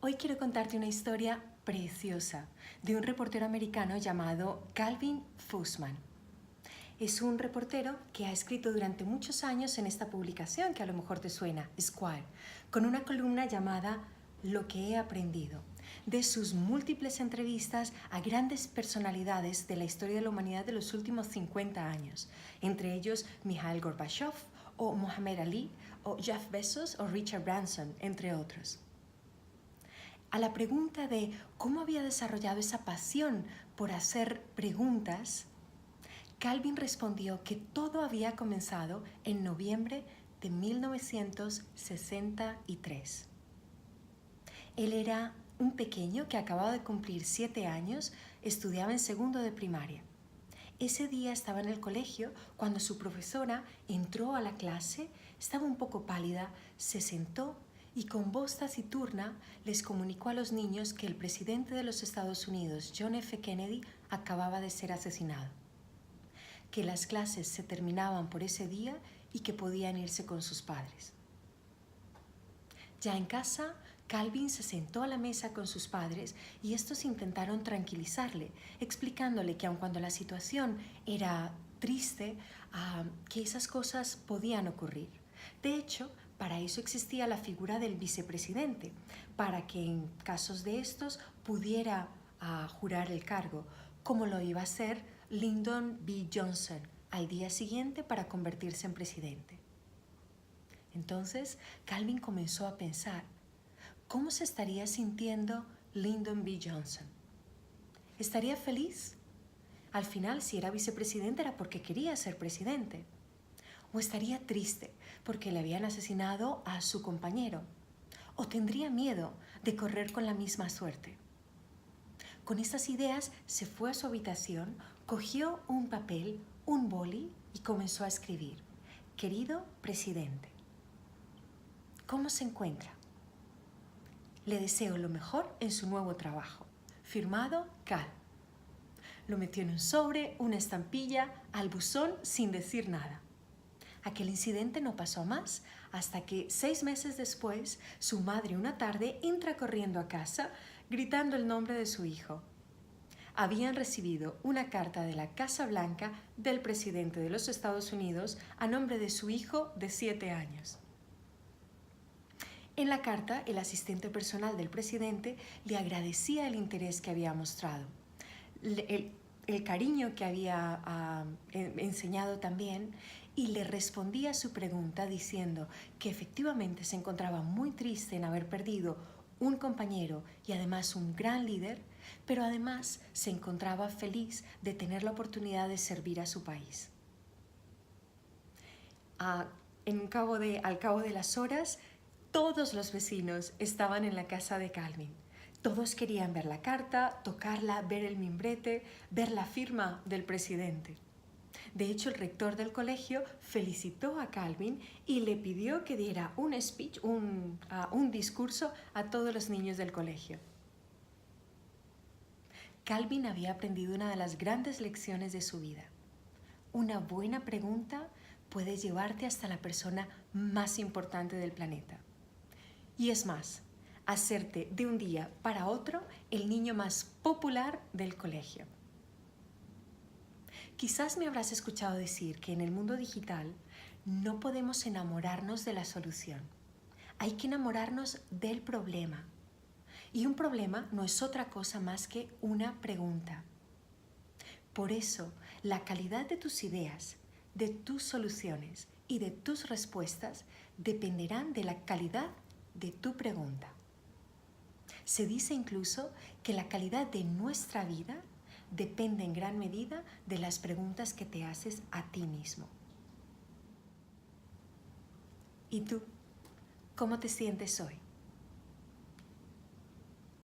Hoy quiero contarte una historia preciosa de un reportero americano llamado Calvin Fussman. Es un reportero que ha escrito durante muchos años en esta publicación que a lo mejor te suena, Esquire, con una columna llamada Lo que he aprendido, de sus múltiples entrevistas a grandes personalidades de la historia de la humanidad de los últimos 50 años, entre ellos Mikhail Gorbachev o Muhammad Ali o Jeff Bezos o Richard Branson, entre otros. A la pregunta de cómo había desarrollado esa pasión por hacer preguntas, Calvin respondió que todo había comenzado en noviembre de 1963. Él era un pequeño que acababa de cumplir 7 años, estudiaba en segundo de primaria. Ese día estaba en el colegio cuando su profesora entró a la clase, estaba un poco pálida, se sentó y con voz taciturna les comunicó a los niños que el presidente de los Estados Unidos, John F. Kennedy, acababa de ser asesinado, que las clases se terminaban por ese día y que podían irse con sus padres. Ya en casa, Calvin se sentó a la mesa con sus padres y estos intentaron tranquilizarle, explicándole que aun cuando la situación era triste, que esas cosas podían ocurrir. De hecho, para eso existía la figura del vicepresidente, para que en casos de estos pudiera jurar el cargo, como lo iba a hacer Lyndon B. Johnson al día siguiente para convertirse en presidente. Entonces, Calvin comenzó a pensar, ¿cómo se estaría sintiendo Lyndon B. Johnson? ¿Estaría feliz? Al final, si era vicepresidente era porque quería ser presidente. ¿O estaría triste porque le habían asesinado a su compañero? ¿O tendría miedo de correr con la misma suerte? Con estas ideas se fue a su habitación, cogió un papel, un boli y comenzó a escribir: Querido presidente, ¿cómo se encuentra? Le deseo lo mejor en su nuevo trabajo. Firmado Cal. Lo metió en un sobre, una estampilla, al buzón sin decir nada. Aquel incidente no pasó más hasta que 6 meses después su madre una tarde entra corriendo a casa gritando el nombre de su hijo. Habían recibido una carta de la Casa Blanca del presidente de los Estados Unidos a nombre de su hijo de 7 años. En la carta, el asistente personal del presidente le agradecía el interés que había mostrado, el cariño que había enseñado también, y le respondía a su pregunta diciendo que efectivamente se encontraba muy triste en haber perdido un compañero y además un gran líder, pero además se encontraba feliz de tener la oportunidad de servir a su país. Al cabo de las horas, todos los vecinos estaban en la casa de Calvin. Todos querían ver la carta, tocarla, ver el mimbrete, ver la firma del presidente. De hecho, el rector del colegio felicitó a Calvin y le pidió que diera un speech, un discurso a todos los niños del colegio. Calvin había aprendido una de las grandes lecciones de su vida. Una buena pregunta puede llevarte hasta la persona más importante del planeta. Y es más, hacerte de un día para otro el niño más popular del colegio. Quizás me habrás escuchado decir que en el mundo digital no podemos enamorarnos de la solución. Hay que enamorarnos del problema. Y un problema no es otra cosa más que una pregunta. Por eso, la calidad de tus ideas, de tus soluciones y de tus respuestas dependerán de la calidad de tu pregunta. Se dice incluso que la calidad de nuestra vida depende en gran medida de las preguntas que te haces a ti mismo. ¿Y tú? ¿Cómo te sientes hoy?